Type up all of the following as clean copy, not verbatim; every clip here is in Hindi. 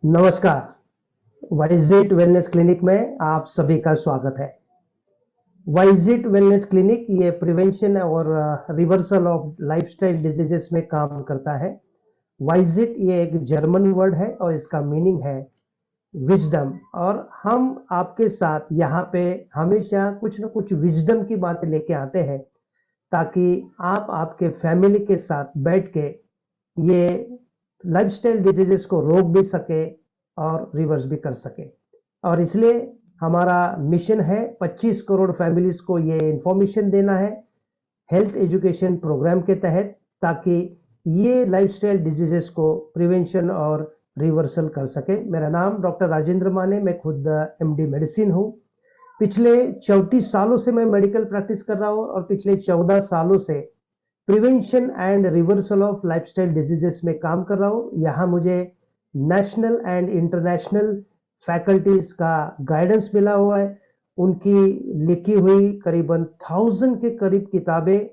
नमस्कार। वाइजिट वेलनेस क्लिनिक में आप सभी का स्वागत है। वाइजिट वेलनेस क्लिनिक ये प्रिवेंशन और रिवर्सल ऑफ लाइफस्टाइल डिजीजेस में काम करता है। वाइजिट ये एक जर्मन वर्ड है और इसका मीनिंग है विजडम, और हम आपके साथ यहाँ पे हमेशा कुछ न कुछ विजडम की बातें लेके आते हैं ताकि आप आपके फैमिली के साथ बैठ के ये लाइफस्टाइल डिजीजेस को रोक भी सके और रिवर्स भी कर सके। और इसलिए हमारा मिशन है 25 करोड़ फैमिलीज को ये इंफॉर्मेशन देना है हेल्थ एजुकेशन प्रोग्राम के तहत, ताकि ये लाइफस्टाइल डिजीजेस को प्रिवेंशन और रिवर्सल कर सके। मेरा नाम डॉक्टर राजेंद्र माने, मैं खुद एमडी मेडिसिन हूँ। पिछले 34 सालों से मैं मेडिकल प्रैक्टिस कर रहा हूँ और पिछले 14 सालों से prevention and reversal of lifestyle diseases में काम कर रहा हूँ। यहाँ मुझे नेशनल एंड इंटरनेशनल फैकल्टीज का गाइडेंस मिला हुआ है। उनकी लिखी हुई करीबन 1000 के करीब किताबें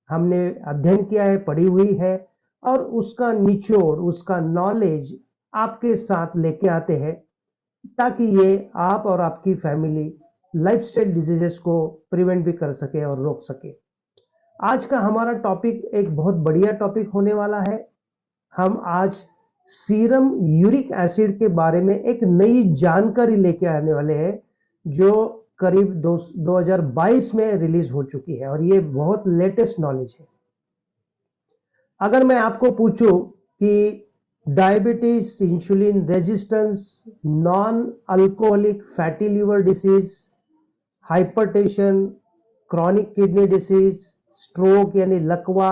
हमने अध्ययन किया है, पढ़ी हुई है, और उसका निचोड़, उसका नॉलेज आपके साथ लेके आते हैं ताकि ये आप और आपकी फैमिली लाइफस्टाइल डिजीजेस को प्रिवेंट भी कर सके और रोक सके। आज का हमारा टॉपिक एक बहुत बढ़िया टॉपिक होने वाला है। हम आज सीरम यूरिक एसिड के बारे में एक नई जानकारी लेके आने वाले हैं जो करीब 2022 में रिलीज हो चुकी है, और ये बहुत लेटेस्ट नॉलेज है। अगर मैं आपको पूछूं कि diabetes, insulin resistance, non alcoholic fatty liver disease, hypertension, chronic kidney disease, stroke यानी लकवा,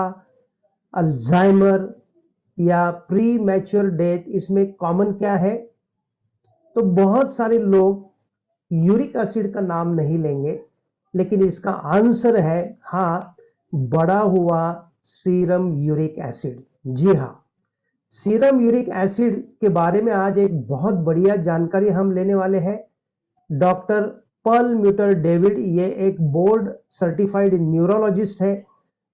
अल्जाइमर या प्री मैच्योर डेथ, इसमें कॉमन क्या है? तो बहुत सारे लोग यूरिक एसिड का नाम नहीं लेंगे, लेकिन इसका आंसर है हाँ, बढ़ा हुआ सीरम यूरिक एसिड। जी हाँ, सीरम यूरिक एसिड के बारे में आज एक बहुत बढ़िया जानकारी हम लेने वाले हैं। डॉक्टर पर्ल म्यूटर डेविड, ये एक बोर्ड सर्टिफाइड न्यूरोलॉजिस्ट है।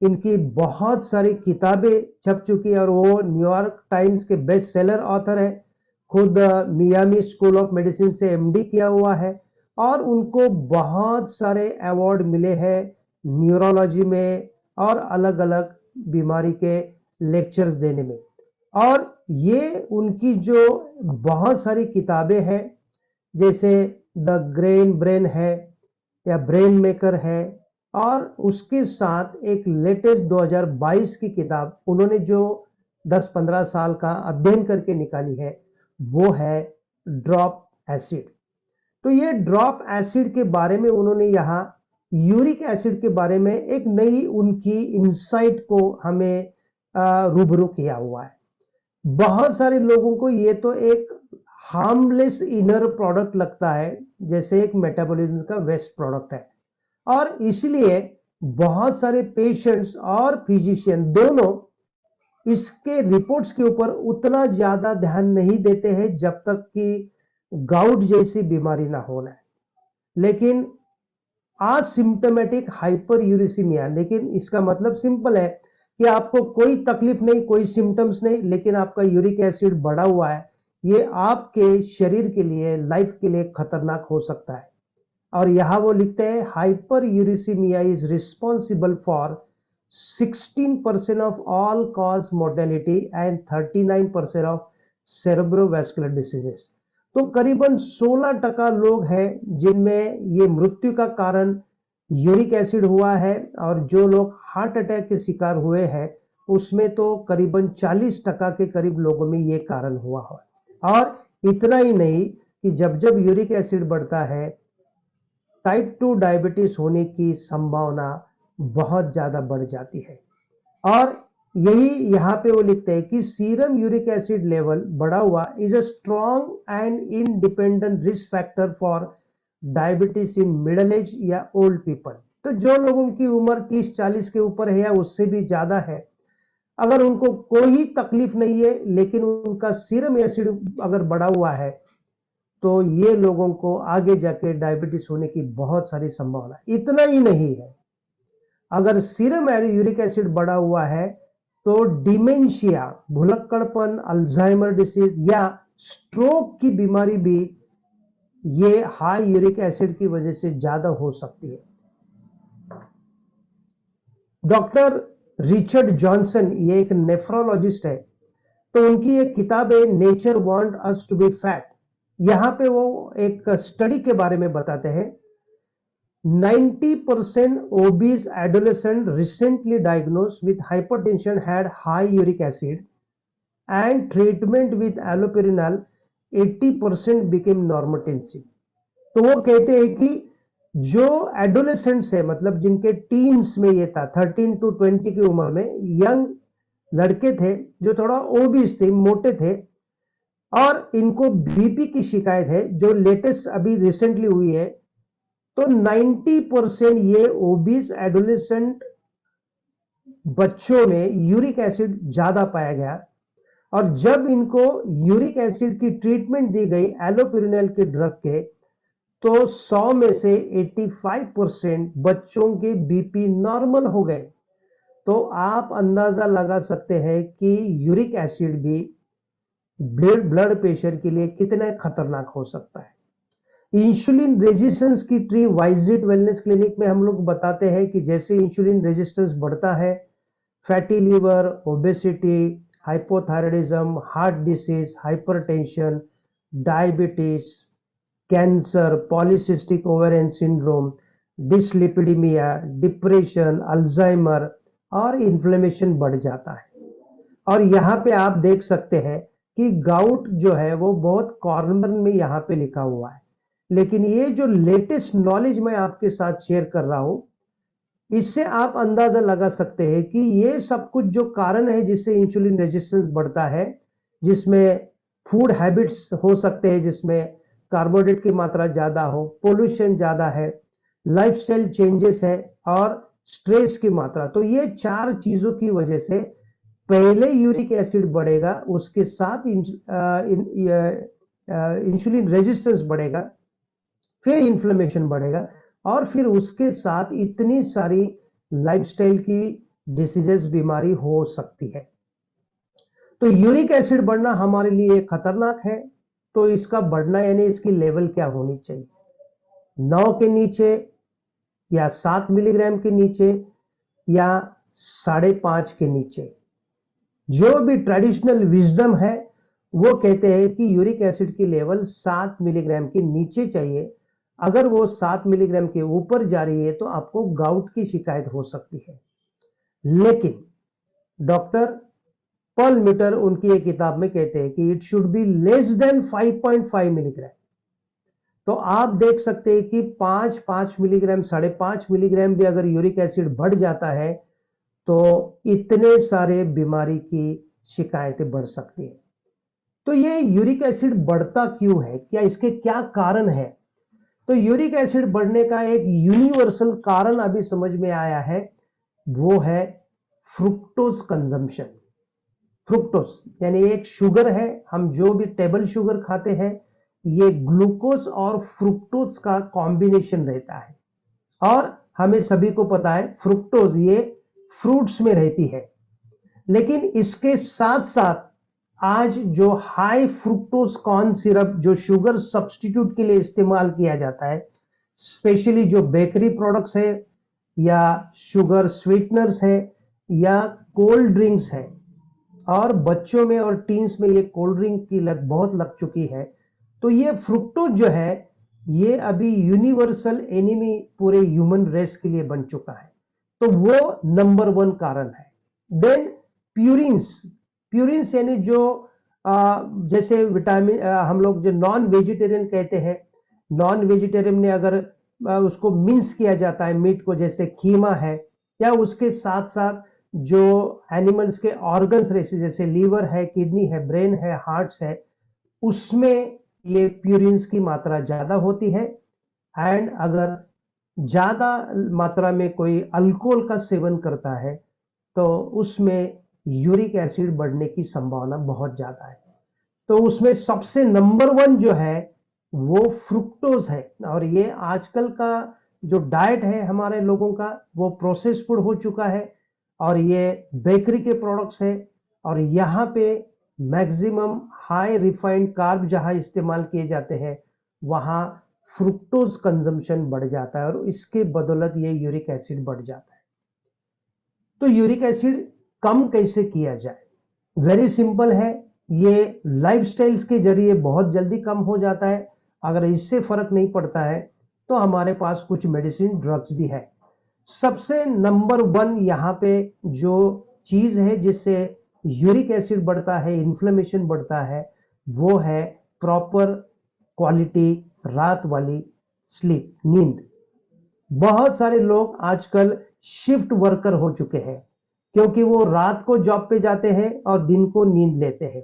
इनकी बहुत सारी किताबें छप चुकी है और वो न्यूयॉर्क टाइम्स के बेस्ट सेलर ऑथर है। खुद मियामी स्कूल ऑफ मेडिसिन से एमडी किया हुआ है और उनको बहुत सारे अवार्ड मिले हैं न्यूरोलॉजी में और अलग अलग बीमारी के लेक्चर्स देने में। और ये उनकी जो बहुत सारी किताबें हैं, जैसे द ग्रेन ब्रेन है या ब्रेन मेकर है, और उसके साथ एक लेटेस्ट 2022 की किताब उन्होंने जो 10-15 साल का अध्ययन करके निकाली है वो है ड्रॉप एसिड। तो ये ड्रॉप एसिड के बारे में उन्होंने यहाँ यूरिक एसिड के बारे में एक नई उनकी इंसाइट को हमें रूबरू किया हुआ है। बहुत सारे लोगों को ये तो एक हार्मलेस इनर प्रोडक्ट लगता है, जैसे एक मेटाबॉलिज्म का वेस्ट प्रोडक्ट है, और इसलिए बहुत सारे पेशेंट्स और फिजिशियन दोनों इसके रिपोर्ट्स के ऊपर उतना ज्यादा ध्यान नहीं देते हैं जब तक कि गाउट जैसी बीमारी ना होना है। लेकिन असिम्प्टोमेटिक हाइपर यूरिसीमिया, लेकिन इसका मतलब सिंपल है कि आपको कोई तकलीफ नहीं, कोई सिम्टम्स नहीं, लेकिन आपका यूरिक एसिड बढ़ा हुआ है, ये आपके शरीर के लिए, लाइफ के लिए खतरनाक हो सकता है। और यहां वो लिखते हैं hyper uricaemia is responsible for 16% of all cause mortality and 39% of cerebrovascular diseases. तो करीबन 16% लोग हैं जिनमें ये मृत्यु का कारण यूरिक एसिड हुआ है, और जो लोग हार्ट अटैक के शिकार हुए हैं उसमें तो करीबन 40% के करीब लोगों में ये कारण हुआ है। और इतना ही नहीं कि जब जब यूरिक एसिड बढ़ता है, टाइप 2 डायबिटीज होने की संभावना बहुत ज्यादा बढ़ जाती है। और यही यहाँ पे वो लिखते हैं कि सीरम यूरिक एसिड लेवल बढ़ा हुआ is a strong and independent risk factor for diabetes in middle age या ओल्ड पीपल। तो जो लोगों की उम्र 30-40 के ऊपर है या उससे भी ज्यादा है, अगर उनको कोई तकलीफ नहीं है लेकिन उनका सीरम एसिड अगर बढ़ा हुआ है, तो ये लोगों को आगे जाके डायबिटीज होने की बहुत सारी संभावना। इतना ही नहीं है, अगर सीरम यूरिक एसिड बढ़ा हुआ है तो डिमेंशिया, भुलक्कड़पन, अल्जाइमर डिसीज या स्ट्रोक की बीमारी भी ये हाई यूरिक एसिड की वजह से ज्यादा हो सकती है। डॉक्टर रिचर्ड जॉनसन, ये एक नेफ्रोलॉजिस्ट है, तो उनकी एक किताब है nature want us to be fat. यहां पे वो एक स्टडी के बारे में बताते हैं। 90% obese adolescent recently diagnosed with hypertension had high uric acid and treatment with allopurinol 80% became normotensive। तो वो कहते हैं कि जो एडोलेसेंट्स है, मतलब जिनके टीन्स में ये था, 13 to 20 की उम्र में, यंग लड़के थे जो थोड़ा ओबीस थे, मोटे थे, और इनको बीपी की शिकायत है जो लेटेस्ट अभी रिसेंटली हुई है, तो 90% ये ओबीस एडोलेसेंट बच्चों में यूरिक एसिड ज्यादा पाया गया। और जब इनको यूरिक एसिड की ट्रीटमेंट दी गई एलोपेरिनल के ड्रग के, तो 100 में से 85% बच्चों के बीपी नॉर्मल हो गए। तो आप अंदाजा लगा सकते हैं कि यूरिक एसिड भी ब्लड प्रेशर के लिए कितना खतरनाक हो सकता है। इंसुलिन रेजिस्टेंस की ट्री वाइजिट वेलनेस क्लिनिक में हम लोग बताते हैं कि जैसे इंसुलिन रेजिस्टेंस बढ़ता है, fatty liver, obesity, hypothyroidism, heart disease, hypertension, diabetes, cancer, polycystic ovarian syndrome, dyslipidaemia, depression, Alzheimer और इन्फ्लेमेशन बढ़ जाता है। और यहाँ पे आप देख सकते हैं कि गाउट जो है वो बहुत कॉर्नर में यहाँ पे लिखा हुआ है, लेकिन ये जो लेटेस्ट नॉलेज मैं आपके साथ शेयर कर रहा हूं, इससे आप अंदाजा लगा सकते हैं कि ये सब कुछ जो कारण है जिससे इंसुलिन रेजिस्टेंस बढ़ता है, जिसमें फूड हैबिट्स हो सकते हैं, जिसमें कार्बोहाइड्रेट की मात्रा ज्यादा हो, पोल्यूशन ज्यादा है, लाइफस्टाइल चेंजेस है और स्ट्रेस की मात्रा। तो ये 4 चीजों की वजह से पहले यूरिक एसिड बढ़ेगा, उसके साथ इंसुलिन रेजिस्टेंस बढ़ेगा, फिर इन्फ्लेमेशन बढ़ेगा, और फिर उसके साथ इतनी सारी लाइफस्टाइल की डिसीजेस, बीमारी हो सकती है। तो यूरिक एसिड बढ़ना हमारे लिए खतरनाक है। तो इसका बढ़ना यानी इसकी लेवल क्या होनी चाहिए? 9 के नीचे या 7 मिलीग्राम के नीचे या 5.5 के नीचे। जो भी ट्रेडिशनल विजडम है वो कहते हैं कि यूरिक एसिड की लेवल 7 मिलीग्राम के नीचे चाहिए। अगर वो 7 मिलीग्राम के ऊपर जा रही है तो आपको गाउट की शिकायत हो सकती है। लेकिन डॉक्टर पॉल मीटर उनकी एक किताब में कहते हैं कि it should be less than 5.5 milligram. तो आप देख सकते हैं कि 5 मिलीग्राम, 5.5 मिलीग्राम भी अगर यूरिक एसिड बढ़ जाता है तो इतने सारे बीमारी की शिकायतें बढ़ सकती है। तो ये यूरिक एसिड बढ़ता क्यों है, क्या इसके क्या कारण है? तो यूरिक एसिड बढ़ने का एक यूनिवर्सल कारण अभी समझ में आया है, वो है फ्रुक्टोज कंजम्पशन। फ्रुक्टोज यानी एक शुगर है, हम जो भी टेबल शुगर खाते हैं, ये ग्लूकोज और फ्रुक्टोज का कॉम्बिनेशन रहता है। और हमें सभी को पता है फ्रुक्टोज ये फ्रूट्स में रहती है। लेकिन इसके साथ साथ आज जो हाई फ्रुक्टोज कॉर्न सिरप, जो शुगर सब्स्टिट्यूट के लिए इस्तेमाल किया जाता है, स्पेशली जो बेकरी प्रोडक्ट्स है या शुगर स्वीटनर्स है या कोल्ड ड्रिंक्स है, और बच्चों में और टीन्स में ये कोल्ड ड्रिंक की लत बहुत लग चुकी है। तो ये फ्रुक्टोज जो है ये अभी यूनिवर्सल एनिमी पूरे ह्यूमन रेस के लिए बन चुका है। तो वो नंबर 1 कारण है। Then purines. प्यूरिन्स यानी जो जैसे विटामिन, हम लोग जो नॉन वेजिटेरियन कहते हैं, नॉन वेजिटेरियन ने अगर उसको मिन्स किया जाता है मीट को, जैसे कीमा है, या उसके साथ साथ जो एनिमल्स के ऑर्गन्स रहते जैसे लीवर है, किडनी है, ब्रेन है, हार्ट्स है, उसमें ये प्यूरिन्स की मात्रा ज्यादा होती है। एंड अगर ज्यादा मात्रा में कोई अल्कोहल का सेवन करता है तो उसमें यूरिक एसिड बढ़ने की संभावना बहुत ज्यादा है। तो उसमें सबसे नंबर 1 जो है वो फ्रुक्टोज है। और ये आजकल का जो डाइट है हमारे लोगों का, वो प्रोसेस फूड हो चुका है और ये बेकरी के प्रोडक्ट्स है। और यहाँ पे मैक्सिमम हाई रिफाइंड कार्ब जहां इस्तेमाल किए जाते हैं वहां फ्रुक्टोज कंजम्पशन बढ़ जाता है और इसके बदौलत ये यूरिक एसिड बढ़ जाता है। तो यूरिक एसिड कम कैसे किया जाए? वेरी सिंपल है, ये लाइफस्टाइल्स के जरिए बहुत जल्दी कम हो जाता है। अगर इससे फर्क नहीं पड़ता है तो हमारे पास कुछ मेडिसिन ड्रग्स भी है। सबसे नंबर वन यहाँ पे जो चीज है जिससे यूरिक एसिड बढ़ता है, इन्फ्लेमेशन बढ़ता है, वो है प्रॉपर क्वालिटी रात वाली स्लीप, नींद। बहुत सारे लोग आजकल शिफ्ट वर्कर हो चुके हैं क्योंकि वो रात को जॉब पे जाते हैं और दिन को नींद लेते हैं।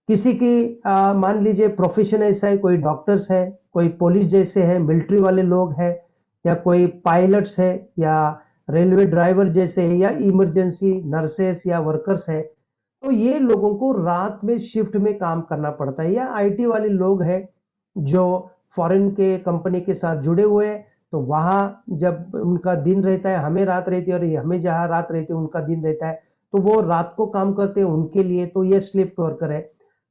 किसी की मान लीजिए प्रोफेशन ऐसा है, कोई डॉक्टर्स है, कोई पुलिस जैसे है, मिलिट्री वाले लोग हैं, या कोई पायलट्स है, या रेलवे ड्राइवर जैसे है, या इमरजेंसी नर्सेस या वर्कर्स है। तो ये लोगों को रात में शिफ्ट में काम करना पड़ता है। या आईटी वाले लोग हैं जो फॉरेन के कंपनी के साथ जुड़े हुए हैं, तो वहां जब उनका दिन रहता है, हमें रात रहती है, और हमें जहां रात रहती है उनका दिन रहता है, तो वो रात को काम करते हैं, उनके लिए तो ये स्लीप वर्कर है।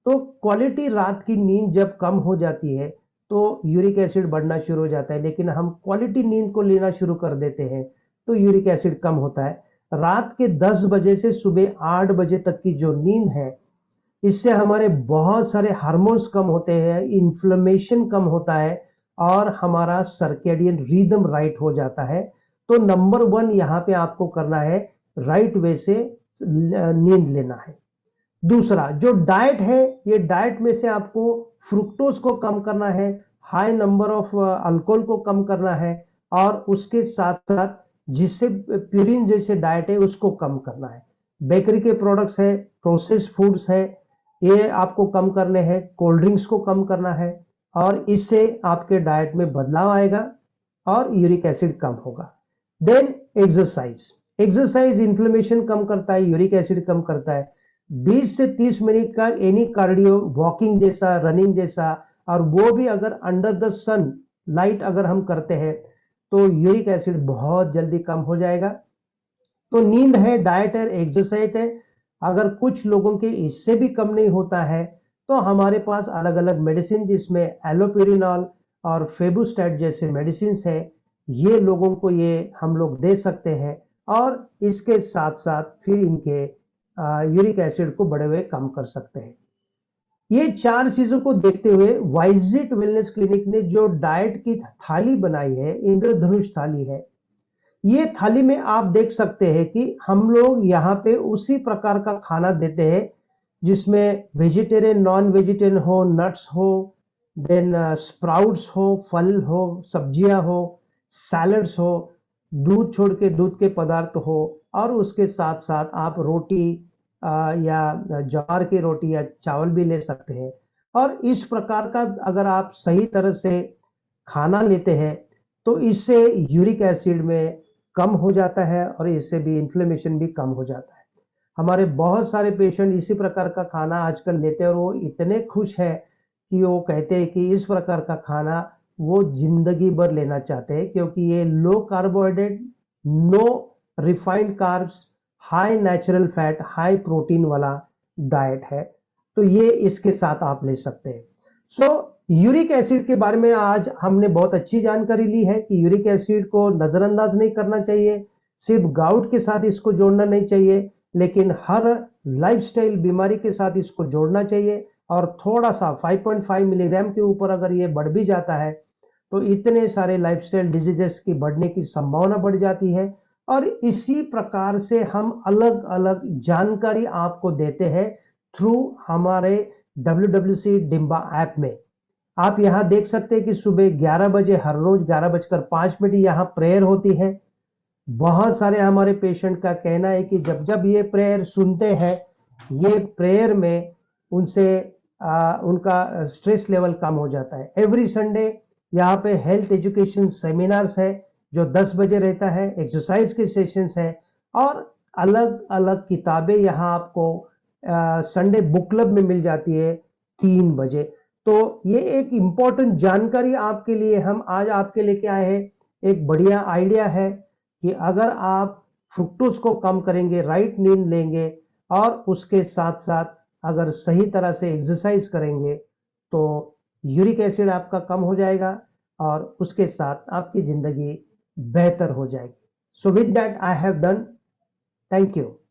तो क्वालिटी रात की नींद जब कम हो जाती है तो यूरिक एसिड बढ़ना शुरू हो जाता है। लेकिन हम क्वालिटी नींद को लेना शुरू कर देते हैं तो यूरिक एसिड कम होता है। रात के 10 बजे से सुबह 8 बजे तक की जो नींद है, इससे हमारे बहुत सारे हार्मोन्स कम होते हैं, इन्फ्लेमेशन कम होता है और हमारा सर्केडियन रिदम राइट हो जाता है। तो नंबर वन यहाँ पे आपको करना है राइट वे से नींद लेना है। दूसरा जो डाइट है, ये डाइट में से आपको फ्रुक्टोज को कम करना है, हाई नंबर ऑफ अल्कोहल को कम करना है, और उसके साथ साथ जिससे प्यूरिन जैसे डाइट है उसको कम करना है। बेकरी के प्रोडक्ट्स है, प्रोसेस्ड फूड्स है, ये आपको कम करने हैं, कोल्ड ड्रिंक्स को कम करना है, और इससे आपके डाइट में बदलाव आएगा और यूरिक एसिड कम होगा। देन एक्सरसाइज, एक्सरसाइज इन्फ्लेमेशन कम करता है, यूरिक एसिड कम करता है। 20 से 30 मिनट का एनी कार्डियो, वॉकिंग जैसा, रनिंग जैसा, और वो भी अगर अंडर द सन लाइट अगर हम करते हैं तो यूरिक एसिड बहुत जल्दी कम हो जाएगा। तो नींद है, डाइट है, एक्सरसाइज है। अगर कुछ लोगों के इससे भी कम नहीं होता है तो हमारे पास अलग अलग मेडिसिन जिसमें एलोपेरिनॉल और फेबुस्टैट जैसे मेडिसिन है, ये लोगों को ये हम लोग दे सकते हैं, और इसके साथ साथ फिर इनके यूरिक एसिड को बड़े हुए कम कर सकते हैं। ये चार चीजों को देखते हुए वाइजिट वेलनेस क्लिनिक ने जो डाइट की थाली बनाई है, इंद्रधनुष थाली है, ये थाली में आप देख सकते हैं कि हम लोग यहाँ पे उसी प्रकार का खाना देते हैं जिसमें वेजिटेरियन, नॉन वेजिटेरियन हो, नट्स हो, देन स्प्राउट्स हो, फल हो, सब्जियां हो, सैलड्स हो, दूध छोड़ के दूध के पदार्थ हो, और उसके साथ साथ आप रोटी या ज्वार की रोटी या चावल भी ले सकते हैं। और इस प्रकार का अगर आप सही तरह से खाना लेते हैं तो इससे यूरिक एसिड में कम हो जाता है और इससे भी इन्फ्लेमेशन भी कम हो जाता है। हमारे बहुत सारे पेशेंट इसी प्रकार का खाना आजकल लेते हैं और वो इतने खुश है कि वो कहते हैं कि इस प्रकार का खाना वो जिंदगी भर लेना चाहते हैं, क्योंकि ये low carbohydrate, no refined carbs, high natural fat, high protein वाला डाइट है। तो ये इसके साथ आप ले सकते हैं। सो यूरिक एसिड के बारे में आज हमने बहुत अच्छी जानकारी ली है कि यूरिक एसिड को नजरअंदाज नहीं करना चाहिए, सिर्फ गाउट के साथ इसको जोड़ना नहीं चाहिए, लेकिन हर लाइफस्टाइल बीमारी के साथ इसको जोड़ना चाहिए। और थोड़ा सा 5.5 मिलीग्राम के ऊपर अगर ये बढ़ भी जाता है तो इतने सारे लाइफस्टाइल डिजीजेस की बढ़ने की संभावना बढ़ जाती है। और इसी प्रकार से हम अलग अलग जानकारी आपको देते हैं थ्रू हमारे WWC डिम्बा ऐप में। आप यहां देख सकते हैं कि सुबह 11 बजे हर रोज 11:05 यहां प्रेयर होती है। बहुत सारे हमारे पेशेंट का कहना है कि जब जब ये प्रेयर सुनते हैं, ये प्रेयर में उनसे उनका स्ट्रेस लेवल कम हो जाता है। एवरी संडे यहाँ पे हेल्थ एजुकेशन सेमिनार्स है जो 10 बजे रहता है, एक्सरसाइज के सेशंस है, और अलग अलग किताबें यहाँ आपको संडे बुक क्लब में मिल जाती है 3 बजे। तो ये एक इंपॉर्टेंट जानकारी आपके लिए हम आज आपके लेके आए हैं। एक बढ़िया आइडिया है कि अगर आप फ्रुक्टोज को कम करेंगे, राइट नींद लेंगे, और उसके साथ साथ अगर सही तरह से एक्सरसाइज करेंगे तो यूरिक एसिड आपका कम हो जाएगा और उसके साथ आपकी जिंदगी बेहतर हो जाएगी। So with that I have done. Thank you.